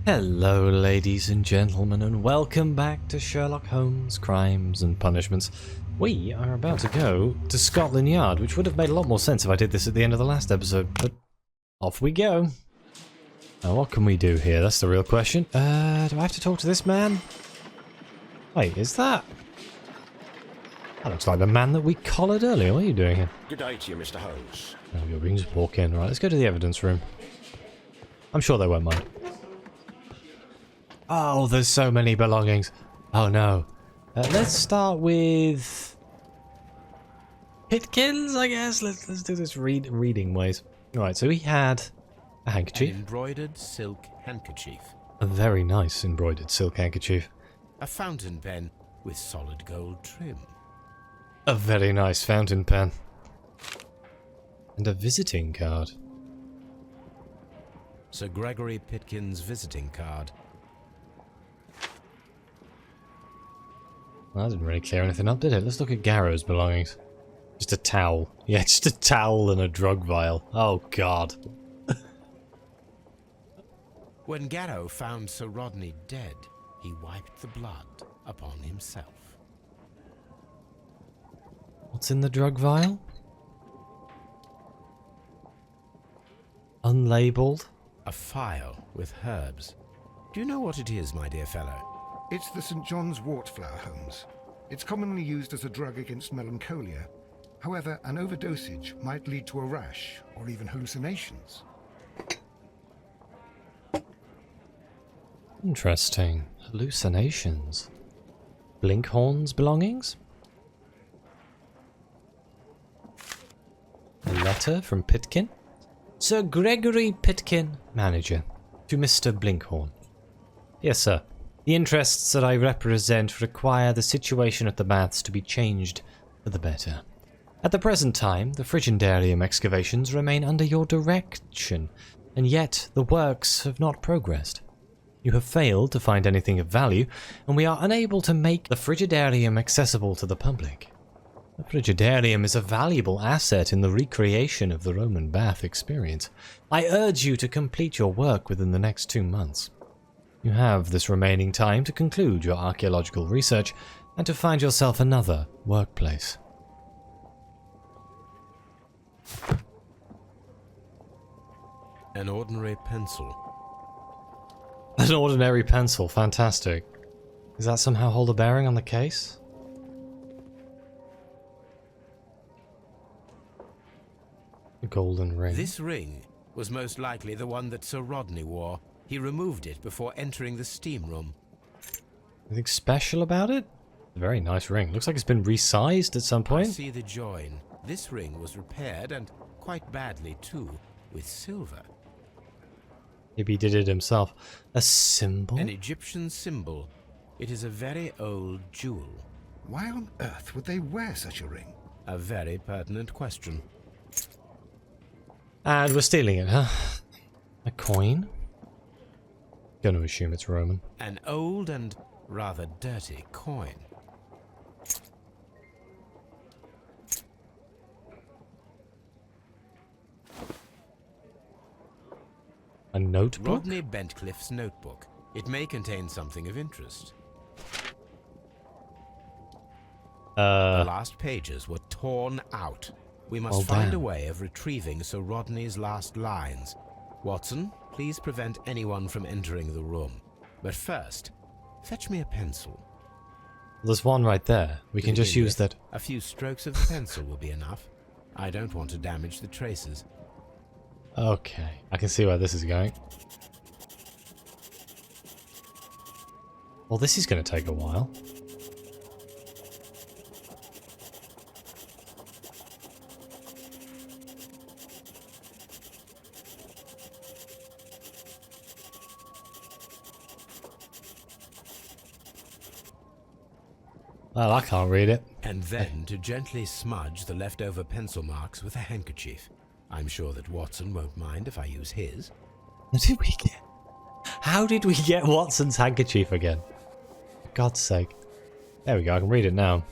Hello ladies and gentlemen, and welcome back to Sherlock Holmes Crimes and Punishments. We are about to go to Scotland Yard, which would have made a lot more sense if I did this at the end of the last episode, but off we go. Now what can we do here? That's the real question. Do I have to talk to this man? Wait, is that? That looks like the man that we collared earlier. What are you doing here? Good day to you, Mr. Holmes. Oh, we can just walk in. Right, let's go to the evidence room. I'm sure they won't mind. Oh, there's so many belongings. Oh no. Let's start with Pitkins, I guess. Let's do this reading ways. Alright, so he had a handkerchief. An embroidered silk handkerchief. A very nice embroidered silk handkerchief. A fountain pen with solid gold trim. A very nice fountain pen. And a visiting card. Sir Gregory Pitkin's visiting card. Well, that didn't really clear anything up, did it? Let's look at Garrow's belongings. Just a towel. Yeah, just a towel and a drug vial. Oh, God. When Garrow found Sir Rodney dead, he wiped the blood upon himself. What's in the drug vial? Unlabeled. A phial with herbs. Do you know what it is, my dear fellow? It's the St. John's wort flower, Holmes. It's commonly used as a drug against melancholia. However, an overdosage might lead to a rash or even hallucinations. Interesting. Hallucinations. Blinkhorn's belongings? A letter from Pitkin? Sir Gregory Pitkin, manager, to Mr. Blinkhorn. Yes, sir. The interests that I represent require the situation at the baths to be changed for the better. At the present time, the Frigidarium excavations remain under your direction, and yet the works have not progressed. You have failed to find anything of value, and we are unable to make the Frigidarium accessible to the public. The Frigidarium is a valuable asset in the recreation of the Roman bath experience. I urge you to complete your work within the next 2 months. You have this remaining time to conclude your archaeological research and to find yourself another workplace. An ordinary pencil. An ordinary pencil, fantastic. Does that somehow hold a bearing on the case? A golden ring. This ring was most likely the one that Sir Rodney wore. He removed it before entering the steam room. Anything special about it? A very nice ring. Looks like it's been resized at some I point. see the join. This ring was repaired, and quite badly too, with silver. Maybe he did it himself. A symbol? An Egyptian symbol. It is a very old jewel. Why on earth would they wear such a ring? A very pertinent question. And we're stealing it, huh? A coin? Gonna assume it's Roman. An old and rather dirty coin. A notebook? Rodney Bentcliffe's notebook. It may contain something of interest. The last pages were torn out. We must find a way of retrieving Sir Rodney's last lines. Watson, please prevent anyone from entering the room. But first, fetch me a pencil. There's one right there. We can just use that. A few strokes of the pencil will be enough. I don't want to damage the traces. Okay, I can see where this is going. Well, this is going to take a while. Well, I can't read it. And then to gently smudge the leftover pencil marks with a handkerchief. I'm sure that Watson won't mind if I use his. What did we get? How did we get Watson's handkerchief again? For God's sake. There we go, I can read it now.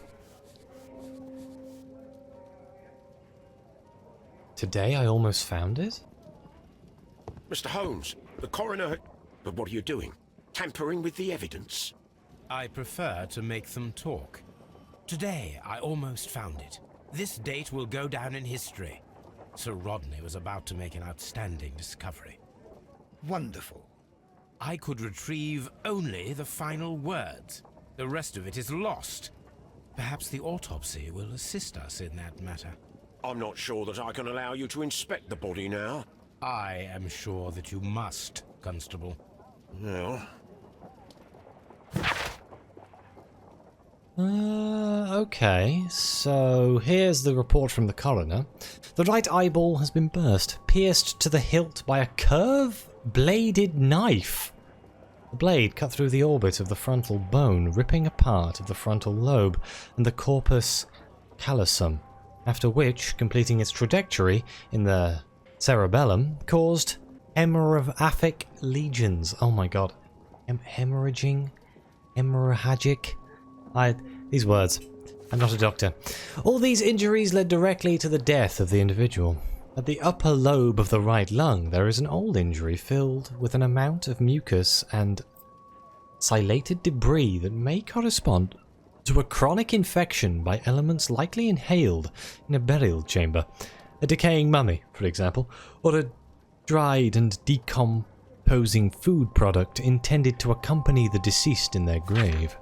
Today I almost found it? Mr. Holmes, the coroner But what are you doing? Tampering with the evidence? I prefer to make them talk. Today, I almost found it. This date will go down in history. Sir Rodney was about to make an outstanding discovery. Wonderful. I could retrieve only the final words. The rest of it is lost. Perhaps the autopsy will assist us in that matter. I'm not sure that I can allow you to inspect the body now. I am sure that you must, Constable. Well, Okay, so here's the report from the coroner. The right eyeball has been burst, pierced to the hilt by a curve-bladed knife. The blade cut through the orbit of the frontal bone, ripping a part of the frontal lobe and the corpus callosum, after which, completing its trajectory in the cerebellum, caused hemorrhagic lesions. Oh my god. Hemorrhagic? These words. I'm not a doctor. All these injuries led directly to the death of the individual. At the upper lobe of the right lung, there is an old injury filled with an amount of mucus and silated debris that may correspond to a chronic infection by elements likely inhaled in a burial chamber. A decaying mummy, for example, or a dried and decomposing food product intended to accompany the deceased in their grave.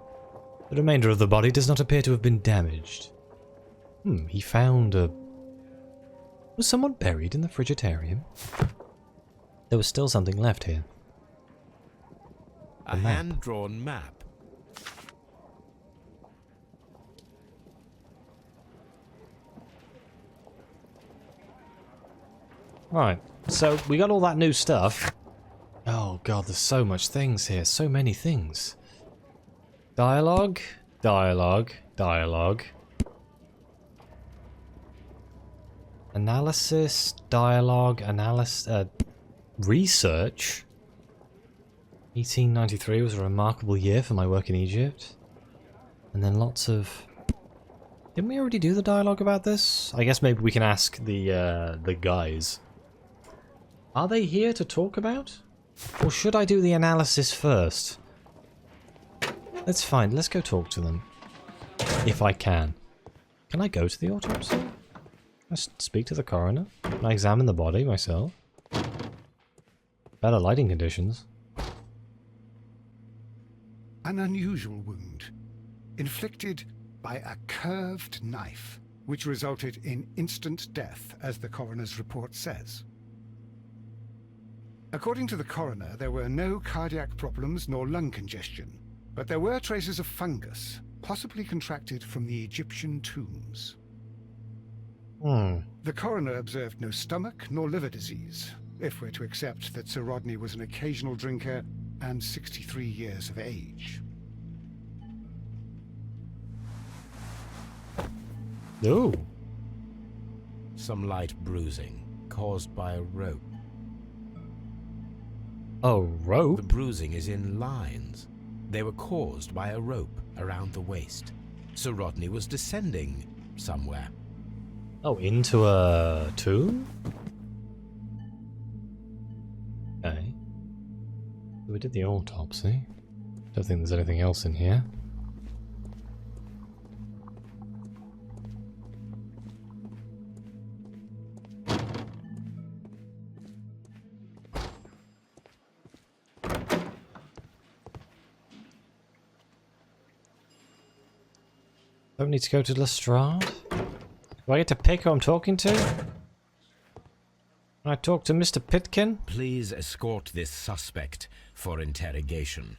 The remainder of the body does not appear to have been damaged. He found a... Was someone buried in the Frigitarium? There was still something left here. A hand-drawn map. Right, so we got all that new stuff. Oh god, there's so much things here, so many things. Dialogue, dialogue, dialogue. Analysis, dialogue, research. 1893 was a remarkable year for my work in Egypt. And then lots of... Didn't we already do the dialogue about this? I guess maybe we can ask the guys. Are they here to talk about? Or should I do the analysis first? Let's go talk to them. If I can. Can I go to the autopsy? Can I speak to the coroner? Can I examine the body myself? Better lighting conditions. An unusual wound, inflicted by a curved knife, which resulted in instant death, as the coroner's report says. According to the coroner, there were no cardiac problems nor lung congestion, but there were traces of fungus, possibly contracted from the Egyptian tombs. The coroner observed no stomach nor liver disease, if we're to accept that Sir Rodney was an occasional drinker and 63 years of age. Ooh. Some light bruising, caused by a rope. A rope? The bruising is in lines. They were caused by a rope around the waist. Sir Rodney was descending somewhere. Oh, into a tomb? Okay. We did the autopsy. Don't think there's anything else in here. Don't need to go to Lestrade? Do I get to pick who I'm talking to? Can I talk to Mr. Pitkin? Please escort this suspect for interrogation.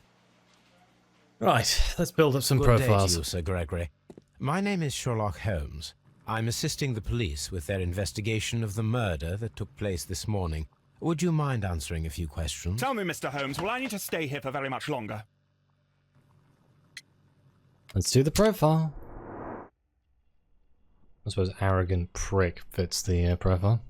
Right, let's build up some Good profiles. day to you, Sir Gregory. My name is Sherlock Holmes. I'm assisting the police with their investigation of the murder that took place this morning. Would you mind answering a few questions? Tell me, Mr. Holmes, will I need to stay here for very much longer? Let's do the profile. I suppose arrogant prick fits the profile.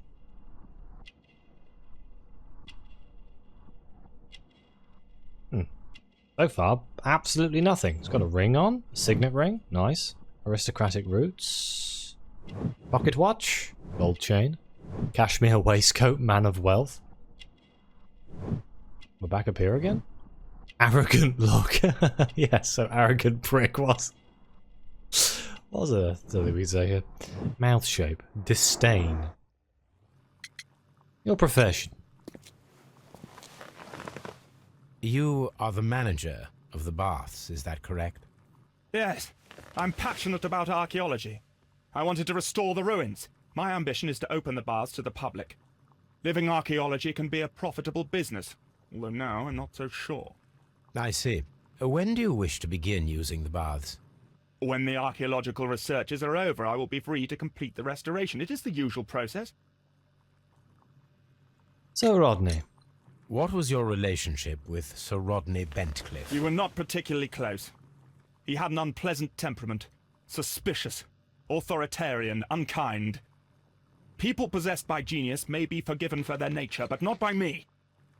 So far, absolutely nothing. It's got a ring on, a signet ring, nice. Aristocratic roots. Pocket watch, gold chain. Cashmere waistcoat, man of wealth. We're back up here again? Arrogant look. Yes, so arrogant prick was a silly we say here. Mouth shape. Disdain. Your profession. You are the manager of the baths, is that correct? Yes, I'm passionate about archaeology. I wanted to restore the ruins. My ambition is to open the baths to the public. Living archaeology can be a profitable business, although now I'm not so sure. I see. When do you wish to begin using the baths? When the archaeological researches are over, I will be free to complete the restoration. It is the usual process. So, Rodney. What was your relationship with Sir Rodney Bentcliffe? We were not particularly close. He had an unpleasant temperament. Suspicious. Authoritarian. Unkind. People possessed by genius may be forgiven for their nature, but not by me.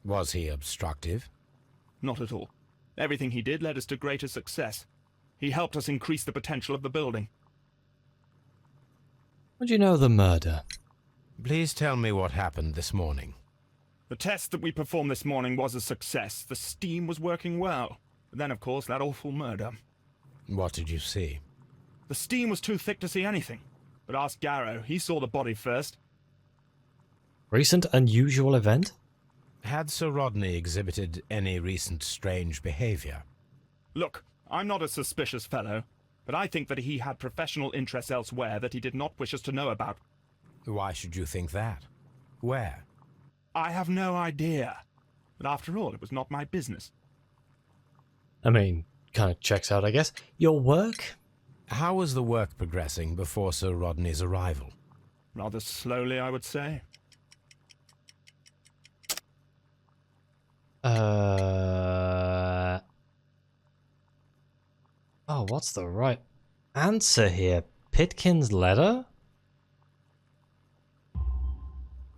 Was he obstructive? Not at all. Everything he did led us to greater success. He helped us increase the potential of the building. What do you know of the murder? Please tell me what happened this morning. The test that we performed this morning was a success. The steam was working well. But then, of course, that awful murder. What did you see? The steam was too thick to see anything. But ask Garrow. He saw the body first. Recent unusual event? Had Sir Rodney exhibited any recent strange behavior? Look, I'm not a suspicious fellow, but I think that he had professional interests elsewhere that he did not wish us to know about. Why should you think that? Where? I have no idea. But after all, it was not my business. I mean, kind of checks out, I guess. Your work? How was the work progressing before Sir Rodney's arrival? Rather slowly, I would say. Oh, what's the right answer here? Pitkin's letter?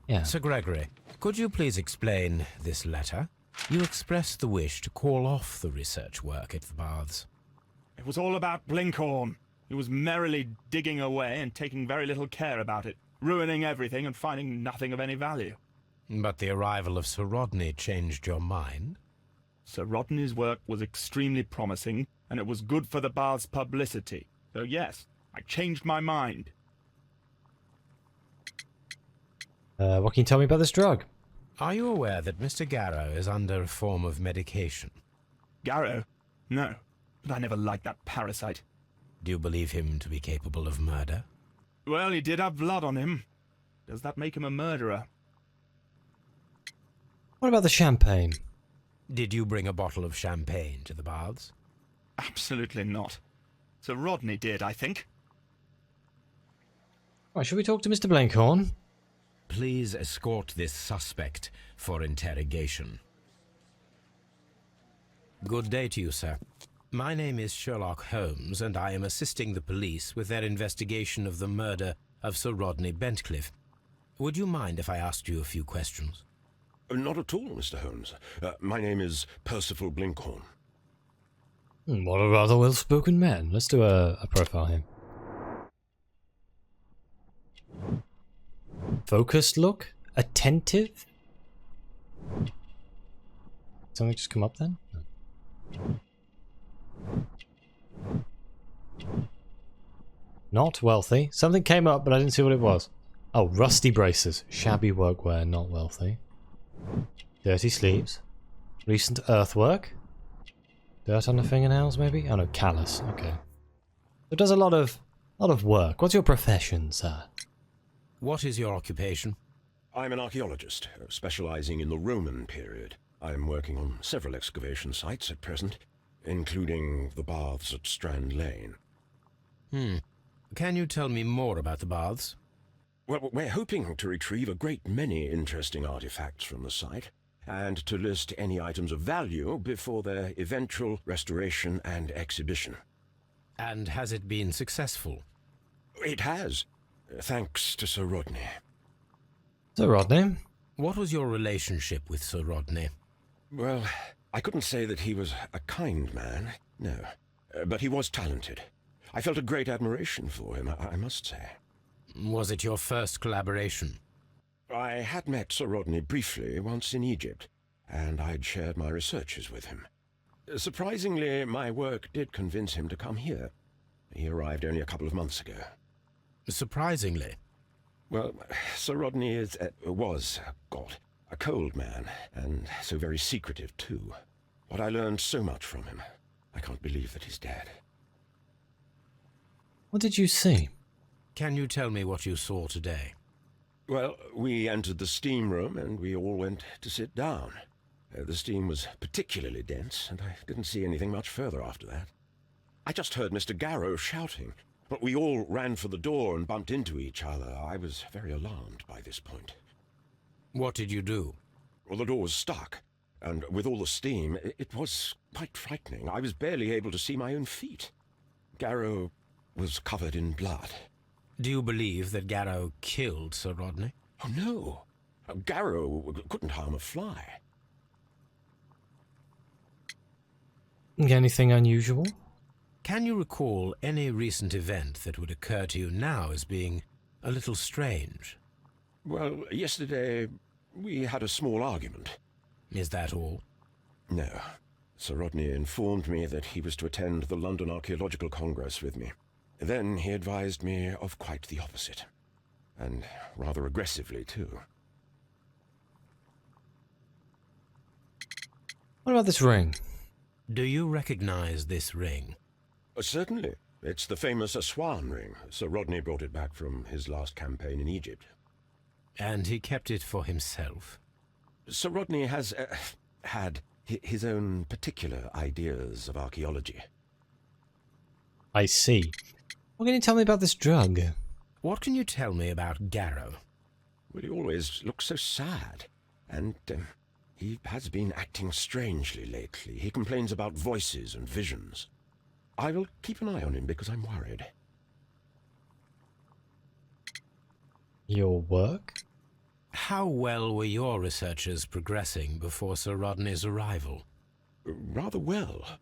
Yeah. Sir Gregory, could you please explain this letter? You expressed the wish to call off the research work at the baths. It was all about Blinkhorn. He was merrily digging away and taking very little care about it, ruining everything and finding nothing of any value. But the arrival of Sir Rodney changed your mind? Sir Rodney's work was extremely promising, and it was good for the bath's publicity. So yes, I changed my mind. What can you tell me about this drug? Are you aware that Mr. Garrow is under a form of medication? Garrow? No, but I never liked that parasite. Do you believe him to be capable of murder? Well, he did have blood on him. Does that make him a murderer? What about the champagne? Did you bring a bottle of champagne to the baths? Absolutely not. Sir Rodney did, I think. Right, should we talk to Mr. Blinkhorn? Please escort this suspect for interrogation. Good day to you, sir. My name is Sherlock Holmes, and I am assisting the police with their investigation of the murder of Sir Rodney Bentcliffe. Would you mind if I asked you a few questions? Not at all, Mr. Holmes. My name is Percival Blinkhorn. What a rather well-spoken man. Let's do a profile here. Focused look? Attentive? Something just come up then? No. Not wealthy. Something came up, but I didn't see what it was. Oh, rusty braces. Shabby workwear, not wealthy. Dirty sleeves. Recent earthwork. Dirt on the fingernails, maybe? Oh no, callus. Okay. So it does a lot of work. What's your profession, sir? What is your occupation? I'm an archaeologist, specializing in the Roman period. I'm working on several excavation sites at present, including the baths at Strand Lane. Can you tell me more about the baths? Well, we're hoping to retrieve a great many interesting artifacts from the site, and to list any items of value before their eventual restoration and exhibition. And has it been successful? It has, thanks to Sir Rodney. Sir Rodney? What was your relationship with Sir Rodney? Well, I couldn't say that he was a kind man, no. But he was talented. I felt a great admiration for him, I must say. Was it your first collaboration? I had met Sir Rodney briefly once in Egypt, and I'd shared my researches with him. Surprisingly, my work did convince him to come here. He arrived only a couple of months ago. Surprisingly? Well, Sir Rodney was a cold man, and so very secretive too. But I learned so much from him. I can't believe that he's dead. What did you see? Can you tell me what you saw today? Well, we entered the steam room and we all went to sit down. The steam was particularly dense, and I didn't see anything much further after that. I just heard Mr. Garrow shouting, but we all ran for the door and bumped into each other. I was very alarmed by this point. What did you do? Well, the door was stuck, and with all the steam, it was quite frightening. I was barely able to see my own feet. Garrow was covered in blood. Do you believe that Garrow killed Sir Rodney? Oh, no. Garrow couldn't harm a fly. Anything unusual? Can you recall any recent event that would occur to you now as being a little strange? Well, yesterday we had a small argument. Is that all? No. Sir Rodney informed me that he was to attend the London Archaeological Congress with me. Then he advised me of quite the opposite. And rather aggressively, too. What about this ring? Do you recognize this ring? Certainly. It's the famous Aswan ring. Sir Rodney brought it back from his last campaign in Egypt. And he kept it for himself? Sir Rodney has had his own particular ideas of archaeology. I see. What can you tell me about this drug? What can you tell me about Garrow? Well, he always looks so sad. And he has been acting strangely lately. He complains about voices and visions. I will keep an eye on him because I'm worried. Your work? How well were your researches progressing before Sir Rodney's arrival? Rather well.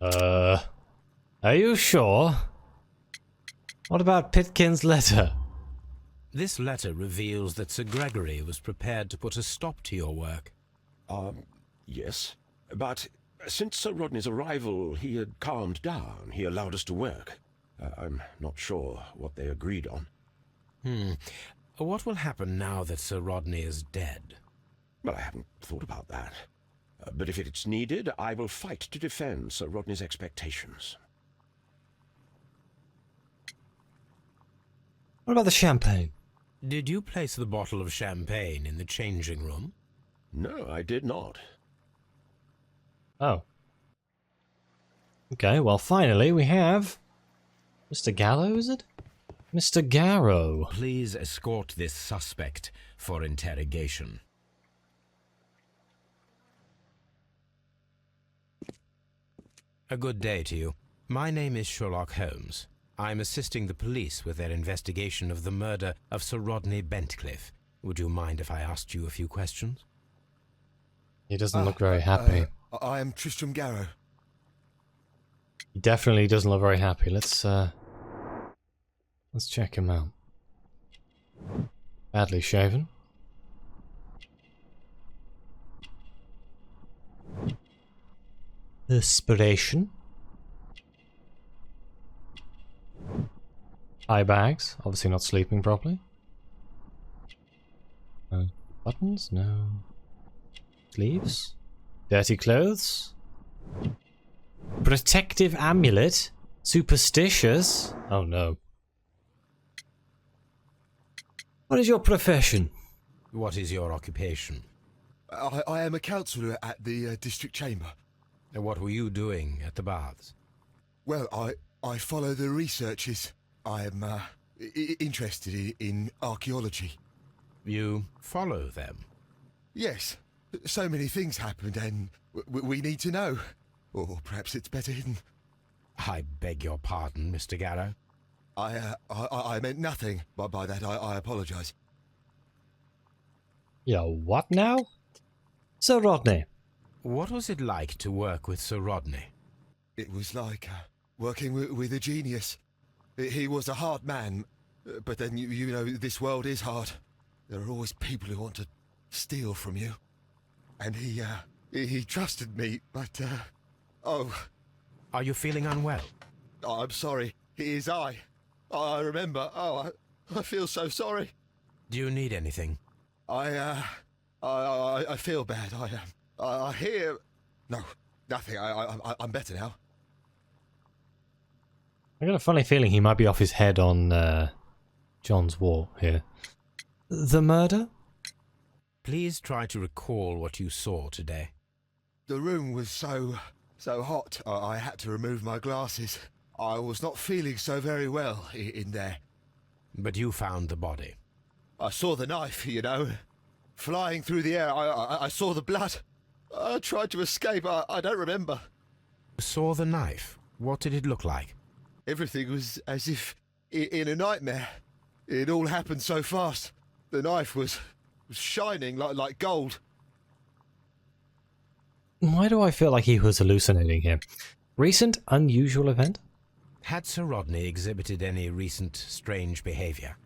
Are you sure? What about Pitkin's letter? This letter reveals that Sir Gregory was prepared to put a stop to your work. Yes. But since Sir Rodney's arrival, he had calmed down. He allowed us to work. I'm not sure what they agreed on. What will happen now that Sir Rodney is dead? Well, I haven't thought about that. But if it's needed, I will fight to defend Sir Rodney's expectations. What about the champagne? Did you place the bottle of champagne in the changing room? No, I did not. Oh. Okay, well finally we have... Mr. Gallo, is it? Mr. Garrow. Please escort this suspect for interrogation. A good day to you. My name is Sherlock Holmes. I'm assisting the police with their investigation of the murder of Sir Rodney Bentcliffe. Would you mind if I asked you a few questions? He doesn't look very happy. I am Tristram Garrow. He definitely doesn't look very happy. Let's check him out. Badly shaven. Inspiration. Eye bags. Obviously not sleeping properly. No buttons. No sleeves. Dirty clothes. Protective amulet. Superstitious. Oh no. What is your profession? What is your occupation? I am a councillor at the district chamber. And what were you doing at the baths? Well, I follow the researches. I am interested in archaeology. You follow them? Yes. So many things happened and we need to know. Or perhaps it's better hidden. I beg your pardon, Mr. Garrow. I meant nothing by that. I apologise. Yeah, what now? Sir Rodney. What was it like to work with Sir Rodney? It was like working with a genius. He was a hard man, but then, you know, this world is hard. There are always people who want to steal from you. And he trusted me, but, oh, Are you feeling unwell? I'm sorry. It is I remember. Oh, I feel so sorry. Do you need anything? I feel bad. I hear... No, nothing. I'm better now. I got a funny feeling he might be off his head on John's wart here. The murder? Please try to recall what you saw today. The room was so hot, I had to remove my glasses. I was not feeling so very well in there. But you found the body. I saw the knife, you know, flying through the air. I saw the blood. I tried to escape. I don't remember. You saw the knife? What did it look like? Everything was as if in a nightmare. It all happened so fast. The knife was shining like gold. Why do I feel like he was hallucinating here? Recent unusual event? Had Sir Rodney exhibited any recent strange behaviour?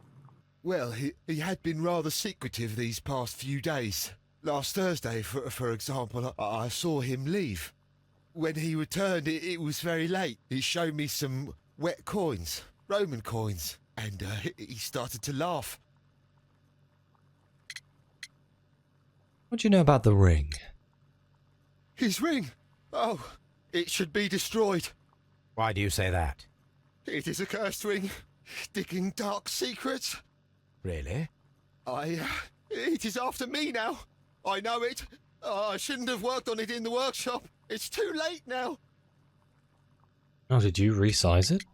Well, he had been rather secretive these past few days. Last Thursday, for example, I saw him leave. When he returned, it was very late. He showed me some wet coins, Roman coins, and he started to laugh. What do you know about the ring? His ring? Oh, it should be destroyed. Why do you say that? It is a cursed ring, digging dark secrets. Really? It is after me now. I know it. I shouldn't have worked on it in the workshop. It's too late now. Oh, did you resize it?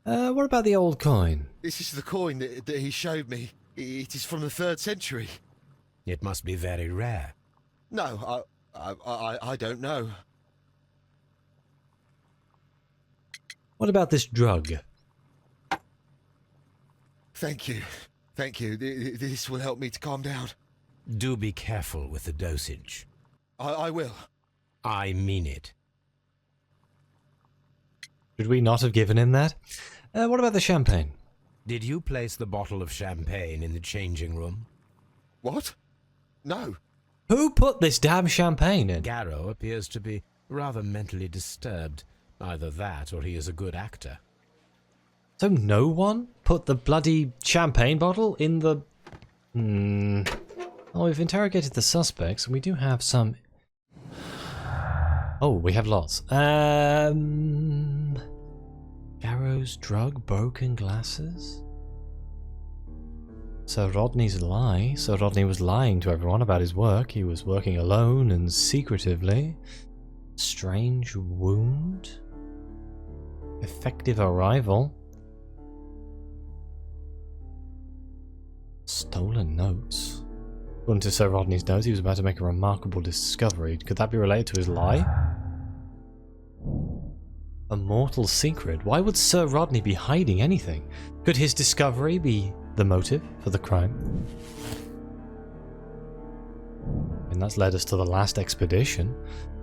What about the old coin? This is the coin that he showed me. It is from the 3rd century. It must be very rare. No, I don't know. What about this drug? Thank you. Thank you. This will help me to calm down. Do be careful with the dosage. I will. I mean it. Should we not have given him that? What about the champagne? Did you place the bottle of champagne in the changing room? What? No. Who put this damn champagne in? Garrow appears to be rather mentally disturbed. Either that or he is a good actor. So no one put the bloody champagne bottle in the... Oh, we've interrogated the suspects, and we do have some... Oh, we have lots. Garrow's drug, broken glasses? Sir Rodney's lie. Sir Rodney was lying to everyone about his work. He was working alone and secretively. Strange wound. Effective arrival. Stolen notes. According to Sir Rodney's notes, he was about to make a remarkable discovery. Could that be related to his lie? A mortal secret? Why would Sir Rodney be hiding anything? Could his discovery be the motive for the crime? And that's led us to the last expedition.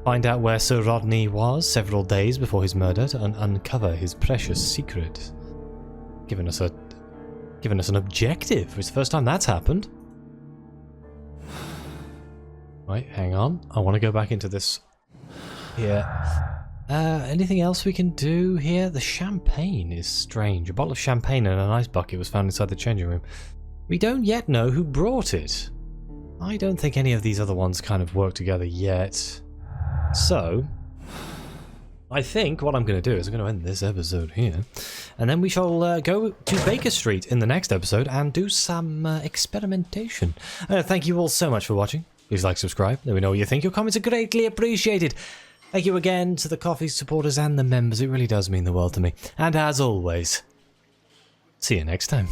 Find out where Sir Rodney was several days before his murder to uncover his precious secret. Giving us an objective. It's the first time that's happened. Right, hang on. I want to go back into this here. Anything else we can do here? The champagne is strange. A bottle of champagne and an ice bucket was found inside the changing room. We don't yet know who brought it. I don't think any of these other ones kind of work together yet. So, I think what I'm going to do is I'm going to end this episode here. And then we shall go to Baker Street in the next episode and do some experimentation. Thank you all so much for watching. Please like, subscribe. Let me know what you think. Your comments are greatly appreciated. Thank you again to the Coffee supporters and the members. It really does mean the world to me. And as always, see you next time.